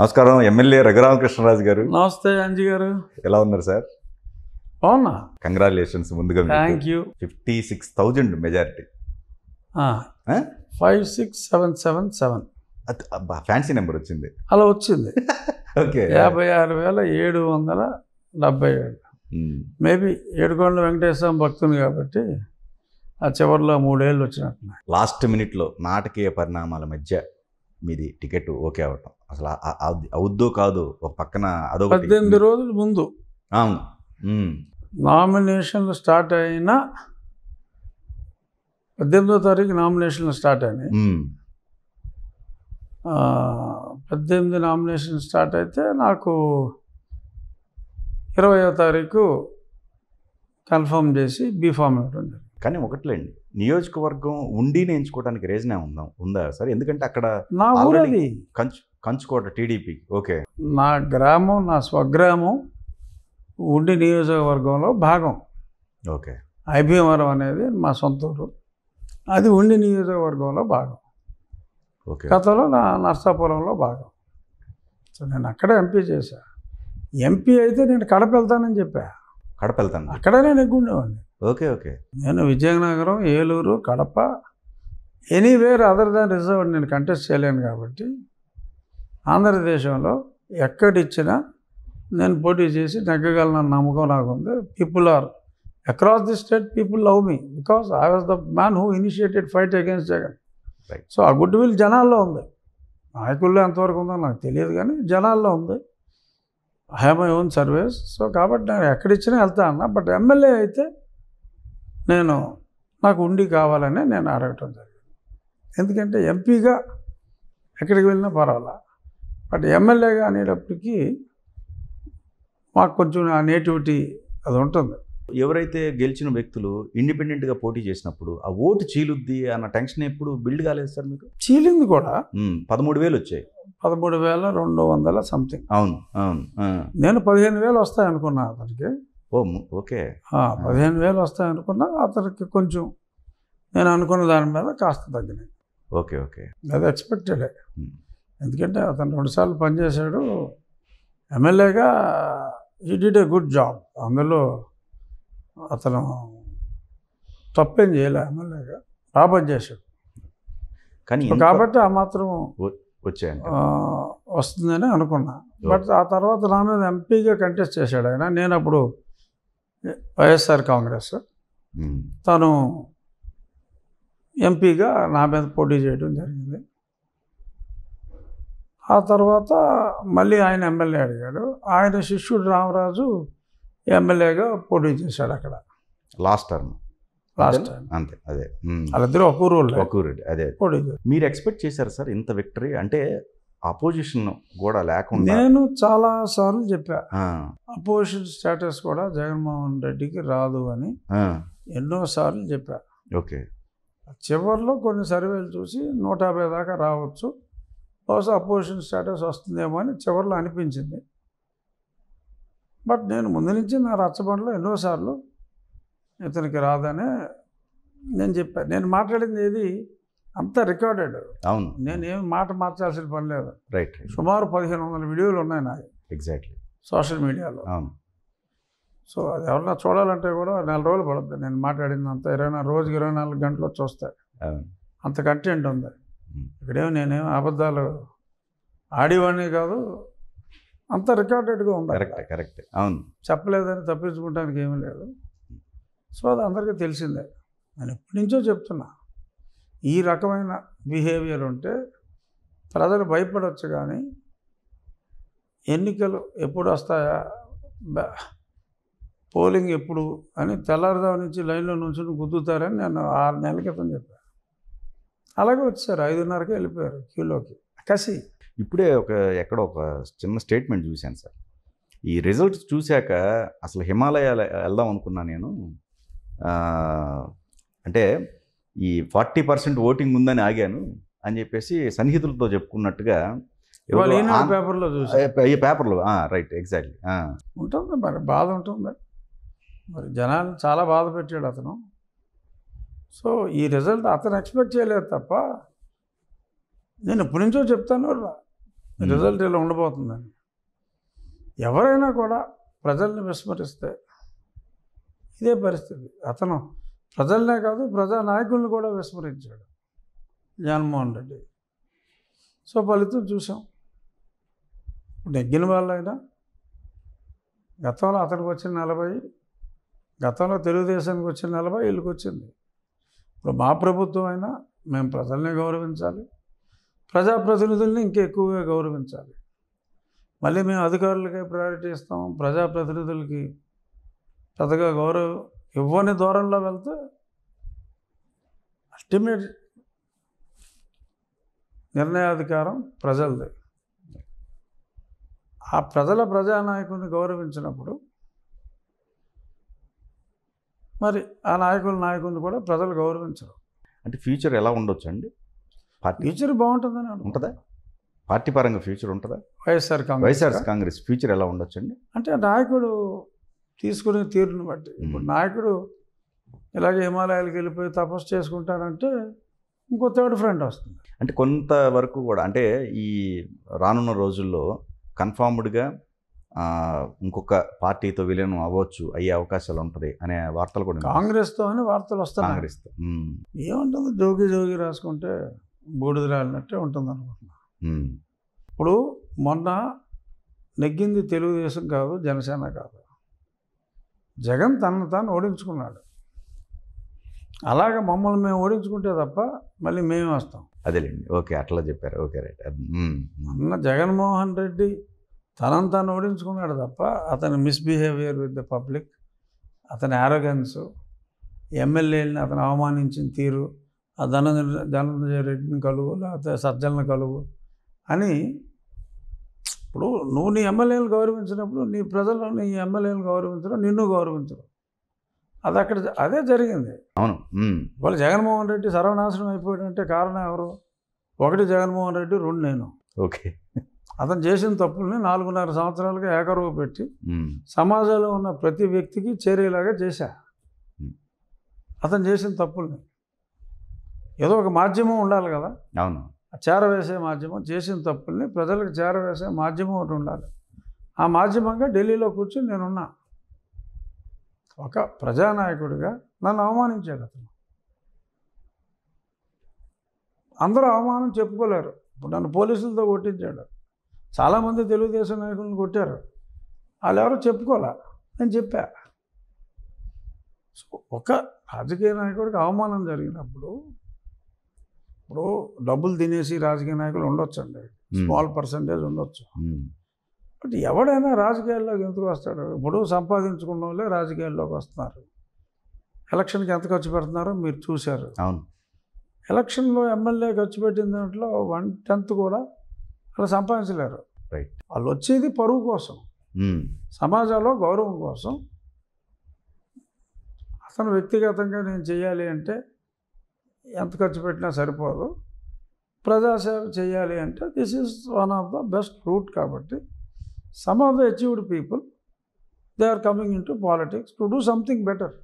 నమస్కారం. ఎమ్మెల్యే రఘురామకృష్ణరాజు గారు. నమస్తే అంజీ గారు. ఎలా ఉన్నారు సార్? అవునా, కంగ్రాచులేషన్స్ ముందుగా. Thank you. 56,000 majority. 56777 fancy number వచ్చింది. అలా వచ్చింది. ఓకే. 56,777. మేబీ ఏడుకొండల వెంకటేశ్వర భక్తుని కాబట్టి ఆ చివరిలో 3 ఏళ్ళు వచ్చినట్టున్నాయి. లాస్ట్ మినిట్లో నాటకీయ పరిణామాల మధ్య మీది టికెట్ ఓకే అవ్వటం అసలు అవుద్దో కాదు. ఒక పక్కన అదొక 18 రోజుల ముందు అవును. నామినేషన్లు స్టార్ట్ అయినా 18వ తారీఖు నామినేషన్లు స్టార్ట్ అయినాయి. 18 నామినేషన్ స్టార్ట్ అయితే నాకు 20వ తారీఖు కన్ఫర్మ్ చేసి బీఫామ్ ఇవ్వడం జరిగింది. కానీ ఒకట్లేండి, నియోజకవర్గం ఉండిని ఎంచుకోవడానికి రీజనే ఉందా సార్? ఎందుకంటే అక్కడ నా ఊరది కంచుకోట టీడీపీ. ఓకే. నా గ్రామం, నా స్వగ్రామం ఉండి నియోజకవర్గంలో భాగం. ఓకే. ఐభీవరం అనేది మా సొంత ఊరు, అది ఉండి నియోజకవర్గంలో భాగం. ఓకే. గతంలో నా నర్సాపురంలో భాగం. సో నేను అక్కడే ఎంపీ చేశా. ఎంపీ అయితే నేను కడప వెళ్తానని చెప్పా. కడప వెళ్తాను, అక్కడే నేను ఎక్కుండేవాడిని. ఓకే. ఓకే. నేను Vizianagaram, Eluru, Kadapa, anywhere other than reserve నేను కంటెస్ట్ చేయలేను కాబట్టి ఆంధ్రదేశంలో ఎక్కడిచ్చినా నేను పోటీ చేసి నెగ్గగలన నమ్మకం నాకు ఉంది. People are across the state, people love me because I was the man who initiated fight against Jagan. So ఆ గుడ్ విల్ జనాల్లో ఉంది. నాయకుల్లో ఎంతవరకు ఉందో నాకు తెలియదు, కానీ జనాల్లో ఉంది. I have my own service. So కాబట్టి నేను ఎక్కడిచ్చినా వెళ్తా అన్నా. బట్ ఎమ్మెల్యే అయితే నాకు ఉండి కావాలని నేను అడగటం జరిగింది. ఎందుకంటే ఎంపీగా ఎక్కడికి వెళ్ళినా పర్వాలా, బట్ ఎమ్మెల్యేగా అనేటప్పటికీ మాకు కొంచెం ఆ నేటివిటీ అది ఉంటుంది. ఎవరైతే గెలిచిన వ్యక్తులు ఇండిపెండెంట్గా పోటీ చేసినప్పుడు ఆ ఓటు చీలుద్ది అన్న టెన్షన్ ఎప్పుడు బిల్డ్ కాలేదు సార్ మీకు? చీలింది కూడా. 13,000 వచ్చాయి. 13,200 సంథింగ్. అవును అవును. నేను 15,000 వస్తాయనుకున్నా అతనికి. ఓకే. 15,000 వస్తాయనుకున్నా, అతనికి కొంచెం నేను అనుకున్న దాని మీద కాస్త తగ్గినాయి. ఓకే. ఓకే. అది ఎక్స్పెక్టెడే. ఎందుకంటే అతను 2 సార్లు పనిచేశాడు ఎమ్మెల్యేగా. He did a good job. అందులో అతను తప్పేం చేయలే. ఎమ్మెల్యేగా బాగా పనిచేశాడు. కానీ కాబట్టి ఆ మాత్రం వచ్చాయండి వస్తుందని అనుకున్నా. బట్ ఆ తర్వాత నా మీద ఎంపీగా కంటెస్ట్ చేశాడు ఆయన. నేను అప్పుడు వైఎస్ఆర్ కాంగ్రెస్, తను ఎంపీగా నా మీద పోటీ చేయడం జరిగింది. ఆ తర్వాత మళ్ళీ ఆయన ఎమ్మెల్యే అడిగాడు. ఆయన శిష్యుడు రామరాజు ఎమ్మెల్యేగా పోటీ చేశాడు అక్కడ లాస్ట్ టైం. అంతే. అదే వాళ్ళిద్దరూ ఒక ఊరు అదే పోటీ. మీరు ఎక్స్పెక్ట్ చేశారు సార్ ఇంత విక్టరీ? అంటే అపోజిషన్ కూడా లేకుండా. నేను చాలా సార్లు చెప్పా అపోజిషన్ స్టేటస్ కూడా జగన్మోహన్ రెడ్డికి రాదు అని ఎన్నోసార్లు చెప్పా. ఓకే. చివరిలో కొన్ని సర్వేలు చూసి 150 దాకా రావచ్చు, బహుశా అపోజిషన్ స్టేటస్ వస్తుందేమో అని చివరిలో అనిపించింది. బట్ నేను ముందు నుంచి నా రచ్చబండలో ఎన్నోసార్లు ఇతనికి రాదనే నేను చెప్పాను. నేను మాట్లాడింది ఏది అంతా రికార్డెడ్. అవును. నేనేం మాట మార్చాల్సిన పని లేదు. రైట్. సుమారు 1,500 వీడియోలు ఉన్నాయి నాకు ఎగ్జాక్ట్లీ సోషల్ మీడియాలో. అవును. సో అది ఎవరన్నా చూడాలంటే కూడా 4 రోజులు పడుతుంది. నేను మాట్లాడింది అంతా రోజుకి 24 గంటలు చూస్తాయి. అంత కంటెంట్ ఉంది. ఇక్కడేమో నేనేం అబద్ధాలు ఆడివాడిని కాదు, అంత రికార్డెడ్గా ఉంది. కరెక్ట్. అవును. చెప్పలేదని తప్పించుకోవడానికి ఏమీ లేదు. సో అది అందరికీ తెలిసిందే. నేను ఎప్పటి నుంచో చెప్తున్నా, ఈ రకమైన బిహేవియర్ ఉంటే ప్రజలు భయపడవచ్చు, కానీ ఎన్నికలు ఎప్పుడు వస్తాయా, పోలింగ్ ఎప్పుడు అని తెల్లారుదాం నుంచి లైన్లో నుంచుని గుద్దుతారని నేను 6 నెలల క్రితం చెప్పాను. అలాగే వచ్చారు, 5:30కే వెళ్ళిపోయారు క్యూలోకి. కసి. ఇప్పుడే ఎక్కడో ఒక చిన్న స్టేట్మెంట్ చూశాను సార్. ఈ రిజల్ట్స్ చూశాక అసలు హిమాలయాలు వెళ్దాం అనుకున్నా నేను. అంటే ఈ 40% ఓటింగ్ ఉందని ఆగాను అని చెప్పేసి సన్నిహితులతో చెప్పుకున్నట్టుగా పేపర్లో చూసి, ఈ పేపర్లో. Right, exactly. ఉంటుంది మరి, బాధ ఉంటుంది మరి. జనాలు చాలా బాధ పెట్టాడు అతను. సో ఈ రిజల్ట్ అతను ఎక్స్పెక్ట్ చేయలేదు తప్ప, నేను ఎప్పటి నుంచో చెప్తాను రిజల్ట్ ఇలా ఉండబోతుందని. ఎవరైనా కూడా ప్రజల్ని విస్మరిస్తే ఇదే పరిస్థితి. అతను ప్రజలనే కాదు ప్రజా నాయకుల్ని కూడా విస్మరించాడు జగన్మోహన్ రెడ్డి. సో ఫలితం చూసాం. నెగ్గిన వాళ్ళైనా గతంలో అతనికి వచ్చిన 40, గతంలో తెలుగుదేశానికి వచ్చిన 40 వీళ్ళకి వచ్చింది. ఇప్పుడు మా ప్రభుత్వం అయినా మేము ప్రజల్ని గౌరవించాలి, ప్రజాప్రతినిధుల్ని ఇంకా ఎక్కువగా గౌరవించాలి. మళ్ళీ మేము అధికారులకే ప్రయారిటీ ఇస్తాం, ప్రజాప్రతినిధులకి పెద్దగా గౌరవం ఇవ్వని దూరంలో వెళ్తే అల్టిమేట్ నిర్ణయాధికారం ప్రజలది. ఆ ప్రజానాయకుడిని గౌరవించినప్పుడు మరి ఆ నాయకుడిని కూడా ప్రజలు గౌరవించరు. అంటే ఫ్యూచర్ ఎలా ఉండొచ్చు అండి? ఫ్యూచర్ బాగుంటుందని ఉంటుందా? పార్టీ పరంగా ఫ్యూచర్ ఉంటుందా? వైఎస్ఆర్ కాంగ్రెస్ ఫ్యూచర్ ఎలా ఉండొచ్చు అండి? అంటే నాయకుడు తీసుకునే తీరుని బట్టి. ఇప్పుడు నాయకుడు ఇలాగే హిమాలయాలకు వెళ్ళిపోయి తపస్సు చేసుకుంటానంటే ఇంకో థర్డ్ ఫ్రెండ్ వస్తుంది. అంటే కొంతవరకు కూడా అంటే ఈ రానున్న రోజుల్లో కన్ఫర్మ్డ్గా ఇంకొక పార్టీతో విలీనం అవ్వచ్చు, అయ్యే అవకాశాలు ఉంటుంది అనే వార్తలు కూడా కాంగ్రెస్తో అని వార్తలు వస్తాయి. కాంగ్రెస్తో ఏముంటుంది, జోగి రాసుకుంటే బూడిద రాలినట్టే ఉంటుంది అనుకుంటున్నా. ఇప్పుడు మొన్న నెగ్గింది తెలుగుదేశం కాదు, జనసేన కాదు, జగన్ తనను తాను ఓడించుకున్నాడు. అలాగే మమ్మల్ని మేము ఓడించుకుంటే తప్ప మళ్ళీ మేమే వస్తాం. అదేలేండి, ఓకే, అట్లా చెప్పారు, ఓకే, రైట్. మొన్న జగన్మోహన్ రెడ్డి తనను తాను ఓడించుకున్నాడు తప్ప అతని మిస్బిహేవియర్ విత్ ద పబ్లిక్, అతని యారోగెన్స్, ఎమ్మెల్యేలని అతను అవమానించిన తీరు, ఆ ధనంజయ రెడ్డిని కలుగు లేకపోతే సజ్జలను కలుగు అని. ఇప్పుడు నువ్వు నీ ఎమ్మెల్యేలను గౌరవించినప్పుడు నీ ప్రజలు నీ ఎమ్మెల్యేలను గౌరవించడం, నిన్ను గౌరవించడం, అదే జరిగింది. అవును. వాళ్ళు జగన్మోహన్ రెడ్డి సర్వనాశనం అయిపోయాడంటే కారణం ఎవరు? 1 జగన్మోహన్ రెడ్డి, 2 నేను. ఓకే. అతను చేసిన తప్పుల్ని 4.5 సంవత్సరాలుగా ఏకరువు పెట్టి సమాజంలో ఉన్న ప్రతి వ్యక్తికి చేరేలాగా చేశా. అతను చేసిన తప్పుల్ని ఏదో ఒక మాధ్యమం ఉండాలి కదా. అవును. చేరవేసే మాధ్యమం, చేసిన తప్పుల్ని ప్రజలకు చేరవేసే మాధ్యమం ఒకటి ఉండాలి. ఆ మాధ్యమంగా ఢిల్లీలో కూర్చొని నేనున్నా. ఒక ప్రజానాయకుడిగా నన్ను అవమానించాడు అతను. అందరూ అవమానం చెప్పుకోలేరు. ఇప్పుడు నన్ను పోలీసులతో కొట్టించాడు. చాలామంది తెలుగుదేశం నాయకులను కొట్టారు, వాళ్ళు ఎవరో చెప్పుకోలే, నేను చెప్పా. సో ఒక రాజకీయ నాయకుడికి అవమానం జరిగినప్పుడు, ఇప్పుడు డబ్బులు తినేసి రాజకీయ నాయకులు ఉండొచ్చండి, స్మాల్ పర్సంటేజ్ ఉండొచ్చు. బట్ ఎవడైనా రాజకీయాల్లోకి ఎందుకు వస్తాడు? ఇప్పుడు సంపాదించుకున్న వాళ్ళే రాజకీయాల్లోకి వస్తున్నారు. ఎలక్షన్కి ఎంత ఖర్చు పెడుతున్నారో మీరు చూశారు. అవును. ఎలక్షన్లో ఎమ్మెల్యే ఖర్చు పెట్టిన దాంట్లో 1/10 కూడా వాళ్ళు సంపాదించలేరు. రైట్. వాళ్ళు వచ్చేది పరువు కోసం, సమాజంలో గౌరవం కోసం. అతను వ్యక్తిగతంగా నేను చేయాలి అంటే ఎంత ఖర్చు పెట్టినా సరిపోదు. ప్రజాసేవ చేయాలి అంటే this is one of the best route. కాబట్టి some of the achieved people they are coming into politics to do something better.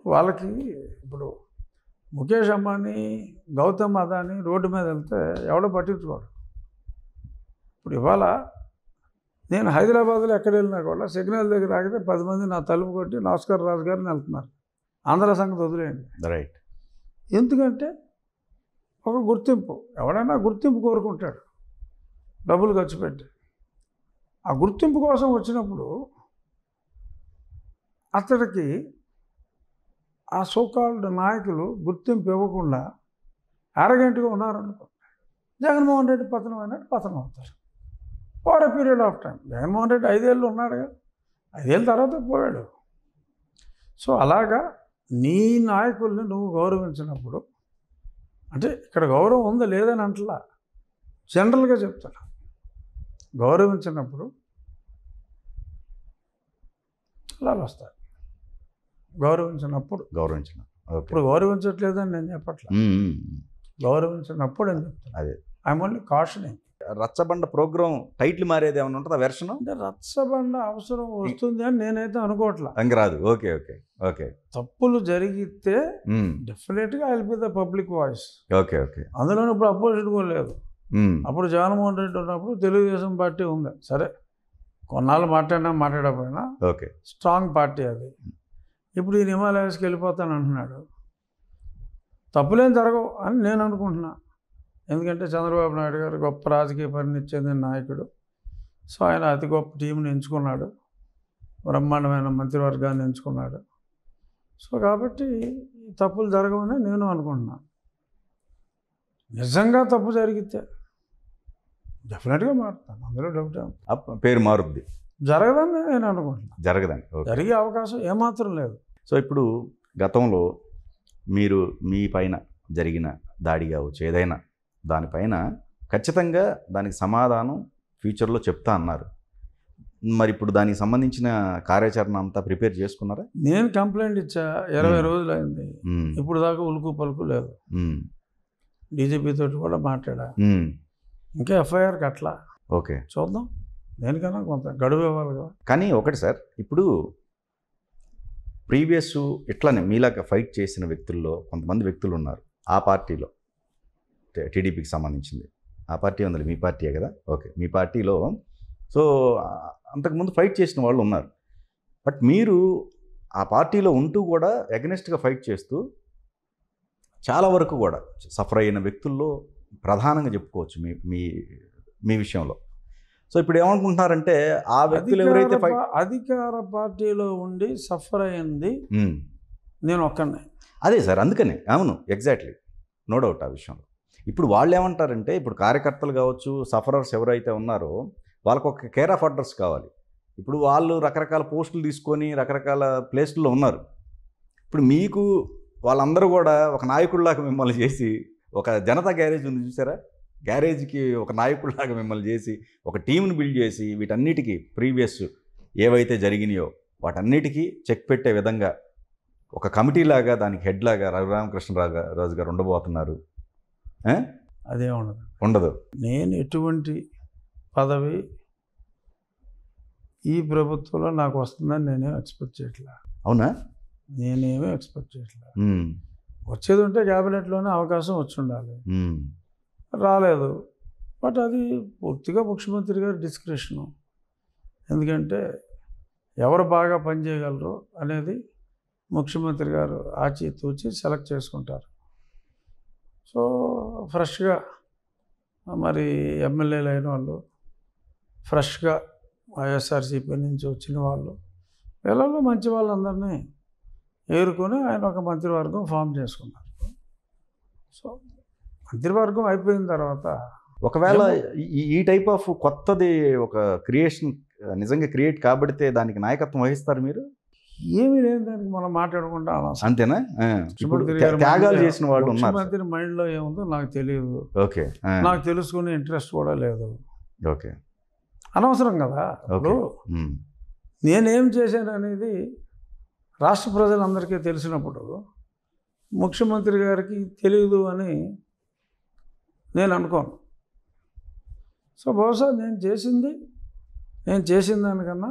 వాళ్ళకి ఇప్పుడు ముఖేష్ అంబానీ, గౌతమ్ అదానీ రోడ్డు మీద వెళ్తే ఎవడో పట్టించుకోడు. ఇప్పుడు ఇవాళ నేను హైదరాబాద్లో ఎక్కడ వెళ్ళినా కూడా సిగ్నల్ దగ్గర ఆగితే 10 మంది నా తలుపు కొట్టి నమస్కార్ రాజు గారిని వెళ్తున్నారు. ఆంధ్ర సంగతి వదిలేయండి. రైట్. ఎందుకంటే ఒక గుర్తింపు, ఎవడైనా గుర్తింపు కోరుకుంటాడు డబ్బులు ఖర్చు పెట్టి. ఆ గుర్తింపు కోసం వచ్చినప్పుడు అతడికి ఆ సోకాల్డ్ నాయకులు గుర్తింపు ఇవ్వకుండా అరగంటగా ఉన్నారనుకో, జగన్మోహన్ రెడ్డి పతనం అయినట్టు పతనం అవుతారు for a period of time. Jaganmohan Reddy 5 ఏళ్ళు ఉన్నాడు కదా, 5 ఏళ్ళ తర్వాత పోయాడు. సో అలాగా నీ నాయకుల్ని నువ్వు గౌరవించినప్పుడు, అంటే ఇక్కడ గౌరవం ఉందా లేదని అంటలా, జనరల్గా చెప్తాను, గౌరవించినప్పుడు అలా వస్తాయి. గౌరవించినప్పుడు ఇప్పుడు గౌరవించట్లేదని నేను చెప్పట్లా, గౌరవించినప్పుడు అని చెప్తాను. అదే I'm only cautioning. Rachabanda program title మారేది ఏమైనా ఉంటుందా వెర్షన్? అంటే రచ్చబండ అవసరం వస్తుంది అని నేనైతే అనుకోవట్లా. రాదు. Okay okay okay. తప్పులు జరిగితే డెఫినెట్గా I will be the public voice. Okay okay. అందులో ఇప్పుడు అపోజిట్ కూడా లేదు. అప్పుడు జగన్మోహన్ రెడ్డి ఉన్నప్పుడు తెలుగుదేశం పార్టీ ఉంది. సరే కొన్నాళ్ళు మాట్లాడకపోయినా ఓకే, స్ట్రాంగ్ పార్టీ అది. ఇప్పుడు ఈయన హిమాలయాస్కి వెళ్ళిపోతాను అంటున్నాడు. తప్పులేం జరగవు అని నేను అనుకుంటున్నా. ఎందుకంటే చంద్రబాబు నాయుడు గారు గొప్ప రాజకీయ పరిణితి చెందిన నాయకుడు. సో ఆయన అతి గొప్ప టీంని ఎంచుకున్నాడు, బ్రహ్మాండమైన మంత్రివర్గాన్ని ఎంచుకున్నాడు. సో కాబట్టి తప్పులు జరగవని నేను అనుకుంటున్నా. నిజంగా తప్పు జరిగితే డెఫినెట్గా మారుతాను, అందులో డౌట్ పేరు మారుద్ది. జరగదని నేను అనుకుంటున్నాను. జరగదండి, జరిగే అవకాశం ఏమాత్రం లేదు. సో ఇప్పుడు గతంలో మీరు మీ పైన జరిగిన దాడి కావచ్చు ఏదైనా దానిపైన ఖచ్చితంగా దానికి సమాధానం ఫ్యూచర్లో చెప్తా అన్నారు. మరి ఇప్పుడు దానికి సంబంధించిన కార్యాచరణ అంతా ప్రిపేర్ చేసుకున్నారా? నేను కంప్లైంట్ ఇచ్చా, 20 రోజులు అయింది, ఇప్పుడు దాకా ఉలుకు పలుకు లేదు. డీజీపీ తోటి కూడా మాట్లాడా, ఇంకా ఎఫ్ఐఆర్ కట్లా. ఓకే, చూద్దాం, దేనికన్నా కొంత గడువు ఇవ్వాలి కదా. కానీ ఒకటి సార్, ఇప్పుడు ప్రీవియస్ ఇట్లానే మీలాగా ఫైట్ చేసిన వ్యక్తుల్లో కొంతమంది వ్యక్తులు ఉన్నారు ఆ పార్టీలో, టీడీపీకి సంబంధించింది. ఆ పార్టీ ఉంది, మీ పార్టీయే కదా? ఓకే, మీ పార్టీలో సో అంతకుముందు ఫైట్ చేసిన వాళ్ళు ఉన్నారు. బట్ మీరు ఆ పార్టీలో ఉంటూ కూడా అగెనిస్ట్గా ఫైట్ చేస్తూ చాలా వరకు కూడా సఫర్ అయిన వ్యక్తుల్లో ప్రధానంగా చెప్పుకోవచ్చు మీ మీ మీ విషయంలో. సో ఇప్పుడు ఏమనుకుంటున్నారంటే ఆ వ్యక్తులు ఎవరైతే అధికార పార్టీలో ఉండి సఫర్ అయింది నేను ఒక్కనే. అదే సార్, అందుకనే అవును, ఎగ్జాక్ట్లీ, నో డౌట్ ఆ విషయంలో. ఇప్పుడు వాళ్ళు ఏమంటారంటే, ఇప్పుడు కార్యకర్తలు కావచ్చు, సఫరర్స్ ఎవరైతే ఉన్నారో వాళ్ళకు ఒక కేర్ ఆఫ్ అడ్రస్ కావాలి. ఇప్పుడు వాళ్ళు రకరకాల పోస్టులు తీసుకొని రకరకాల ప్లేస్ల్లో ఉన్నారు. ఇప్పుడు మీకు వాళ్ళందరూ కూడా ఒక నాయకుడిలాగా మిమ్మల్ని చేసి, ఒక జనతా గ్యారేజ్ ఉంది చూసారా, గ్యారేజ్కి ఒక నాయకుడిలాగా మిమ్మల్ని చేసి ఒక టీంని బిల్డ్ చేసి వీటన్నిటికీ ప్రీవియస్ ఏవైతే జరిగినాయో వాటన్నిటికీ చెక్ పెట్టే విధంగా ఒక కమిటీ లాగా దానికి హెడ్ లాగా రఘురామకృష్ణరాజు గారు ఉండబోతున్నారు. అదే ఉండదు. నేను ఎటువంటి పదవి ఈ ప్రభుత్వంలో నాకు వస్తుందని నేనేం ఎక్స్పెక్ట్ చేయట్లా. అవునా? నేనేమీ ఎక్స్పెక్ట్ చేయట్లా. వచ్చేది ఉంటే క్యాబినెట్లోనే అవకాశం వచ్చి ఉండాలి, రాలేదు. బట్ అది పూర్తిగా ముఖ్యమంత్రి గారి డిస్క్రిప్షను. ఎందుకంటే ఎవరు బాగా పనిచేయగలరు అనేది ముఖ్యమంత్రి గారు ఆచితూచి సెలెక్ట్ చేసుకుంటారు. సో ఫ్రెష్గా మరి ఎమ్మెల్యేలు అయిన వాళ్ళు, ఫ్రెష్గా వైఎస్ఆర్సీపీ నుంచి వచ్చిన వాళ్ళు, వీళ్ళలో మంచి వాళ్ళందరినీ ఏరుకొని ఆయన ఒక మంత్రివర్గం ఫామ్ చేసుకున్నారు. సో మంత్రివర్గం అయిపోయిన తర్వాత ఒకవేళ ఈ టైప్ ఆఫ్ కొత్తది ఒక క్రియేషన్ నిజంగా క్రియేట్ కాబడితే దానికి నాయకత్వం వహిస్తారు మీరు? ఏమీ లేదు, దానికి మనం మాట్లాడకుండా అంతేనా? త్యాగాలు చేసిన వాళ్ళు ముఖ్యమంత్రి మైండ్లో ఏముందో నాకు తెలియదు. ఓకే, నాకు తెలుసుకునే ఇంట్రెస్ట్ కూడా లేదు. ఓకే, అనవసరం కదా. ఇప్పుడు నేనేం చేశాను అనేది రాష్ట్ర ప్రజలందరికీ తెలిసినప్పుడు ముఖ్యమంత్రి గారికి తెలియదు అని నేను అనుకోను. సో బహుశా నేను చేసిన దానికన్నా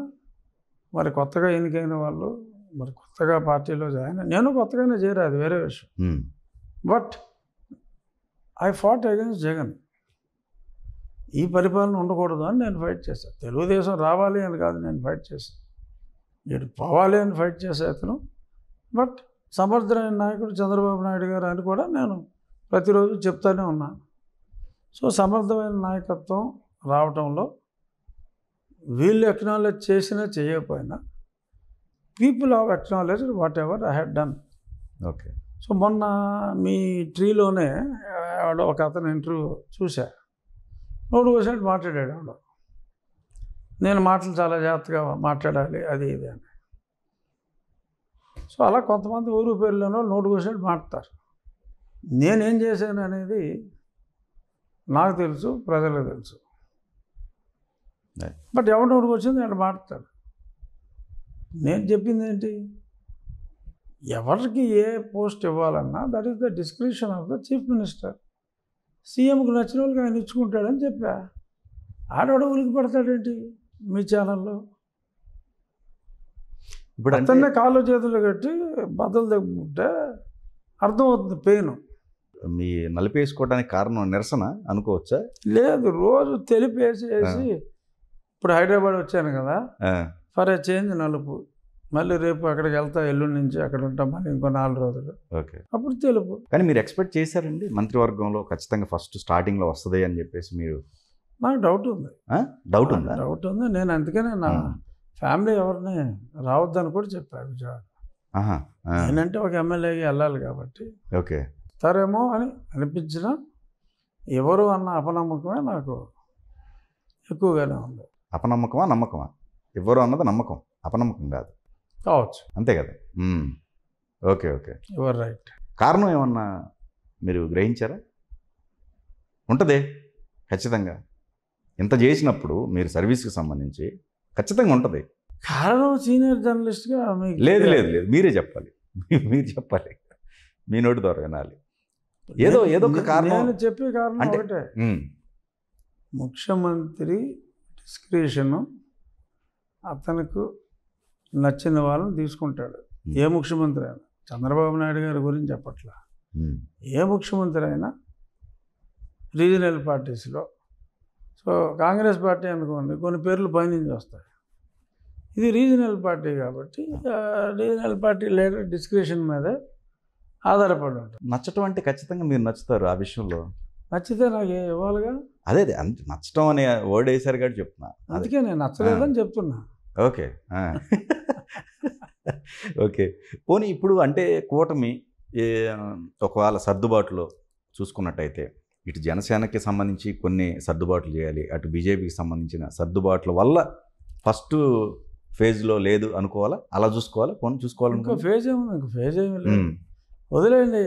మరి కొత్తగా ఎన్నికైన వాళ్ళు, మరి కొత్తగా పార్టీలో జాయిన్, నేను కొత్తగానే చేరా, అది వేరే విషయం. But I fought against Jagan. ఈ పరిపాలన ఉండకూడదు అని నేను ఫైట్ చేశాను. తెలుగుదేశం రావాలి అని కాదు నేను ఫైట్ చేశాను, ఇటు పోవాలి అని ఫైట్ చేసే అతను. బట్ సమర్థమైన నాయకుడు చంద్రబాబు నాయుడు గారు అని కూడా నేను ప్రతిరోజు చెప్తానే ఉన్నాను. సో సమర్థమైన నాయకత్వం రావటంలో వీళ్ళు ఎక్నాలెడ్జ్ చేసినా చేయకపోయినా people have acknowledged what ever I had done. Okay. So మొన్న మీ ట్రీలోనే ఒక అతను ఇంటర్వ్యూ చూసా, నోటు వచ్చినట్టు మాట్లాడాడు ఆవిడ. నేను మాటలు చాలా జాగ్రత్తగా మాట్లాడాలి అది ఇది అని. సో అలా కొంతమంది ఊరు పేర్లోనో నోటు వచ్చినట్టు మాట్లాడతారు. నేనేం చేశాను అనేది నాకు తెలుసు, ప్రజలకు తెలుసు. బట్ ఎవరి నోటికి వచ్చింది అక్కడ మాట్లాడతాడు. నేను చెప్పింది ఏంటి, ఎవరికి ఏ పోస్ట్ ఇవ్వాలన్నా that is the description of the chief minister. సీఎంకి నచ్చిన వాళ్ళకి ఆయన ఇచ్చుకుంటాడని చెప్పా. ఆడవాడు ఉలికి పడతాడేంటి మీ ఛానల్లో? ఇప్పుడు అతన్నే కాళ్ళు చేతులు కట్టి బద్దలు తగ్గుంటే అర్థమవుతుంది పెయిన్. మీ నలిపేసుకోవడానికి కారణం నిరసన అనుకోవచ్చా? లేదు, రోజు తెలిపేసి ఇప్పుడు హైదరాబాద్ వచ్చాను కదా, ఫర్ ఏ చేంజ్ నలుపు, మళ్ళీ రేపు అక్కడికి వెళ్తా, ఎల్లుండి నుంచి అక్కడ ఉంటాం, మళ్ళీ ఇంకో 4 రోజులు, ఓకే. అప్పుడు తెలుపు. కానీ మీరు ఎక్స్పెక్ట్ చేశారండి మంత్రివర్గంలో ఖచ్చితంగా ఫస్ట్ స్టార్టింగ్లో వస్తుంది అని చెప్పేసి? మీరు నాకు డౌట్ ఉంది. డౌట్ ఉందా? డౌట్ ఉంది. నేను అందుకనే నా ఫ్యామిలీ ఎవరిని రావద్దని కూడా చెప్పాను విజయవాడ. నేనంటే ఒక ఎమ్మెల్యేకి వెళ్ళాలి కాబట్టి ఓకే సరేమో అని అనిపించిన ఎవరు అన్న అపనమ్మకమే నాకు ఎక్కువగానే ఉంది. అపనమ్మకమా నమ్మకమా? ఎవరు అన్నది నమ్మకం, అపనమ్మకం కాదు కావచ్చు. అంతే కదా. Okay okay, your right. కారణం ఏమన్నా మీరు గ్రహించారా? ఉంటుందే ఖచ్చితంగా. ఇంత చేసినప్పుడు మీరు సర్వీస్కి సంబంధించి ఖచ్చితంగా ఉంటుంది కారణం. సీనియర్ జర్నలిస్ట్గా మీకు లేదు లేదు లేదు, మీరే చెప్పాలి. మీరు చెప్పాలి, మీ నోటి ద్వారా వినాలి. ఏదో ఒక కారణం. నేను చెప్పే కారణం ఒకటే, ముఖ్యమంత్రి డిస్క్రిషను అతనికి నచ్చిన వాళ్ళని తీసుకుంటాడు. ఏ ముఖ్యమంత్రి అయినా, చంద్రబాబు నాయుడు గారి గురించి చెప్పట్లా, ఏ ముఖ్యమంత్రి అయినా రీజనల్ పార్టీస్లో, సో కాంగ్రెస్ పార్టీ అనుకోండి, కొన్ని పేర్లు పైనుంచి వస్తాయి. ఇది రీజనల్ పార్టీ కాబట్టి రీజనల్ పార్టీ లీడర్ డిస్క్రిషన్ మీద ఆధారపడి ఉంటుంది. నచ్చటం అంటే ఖచ్చితంగా మీరు నచ్చుతారు ఆ విషయంలో. నచ్చితే నాకు ఇవ్వాలిగా. అదే నచ్చటం అనే వర్డ్ వేసారు కాబట్టి చెప్తున్నా. అందుకే నేను నచ్చలేదని చెప్తున్నా. Okay okay. పోనీ ఇప్పుడు అంటే కూటమి ఒకవేళ సర్దుబాటులో చూసుకున్నట్టయితే, ఇటు జనసేనకి సంబంధించి కొన్ని సర్దుబాట్లు చేయాలి, అటు బీజేపీకి సంబంధించిన సర్దుబాట్ల వల్ల ఫస్ట్ ఫేజ్లో లేదు అనుకోవాలా? అలా చూసుకోవాలా? పోనీ చూసుకోవాలి. ఇంకో ఫేజ్ ఏముంది? ఇంకో ఫేజ్ ఏమి లేదు, వదిలేయండి.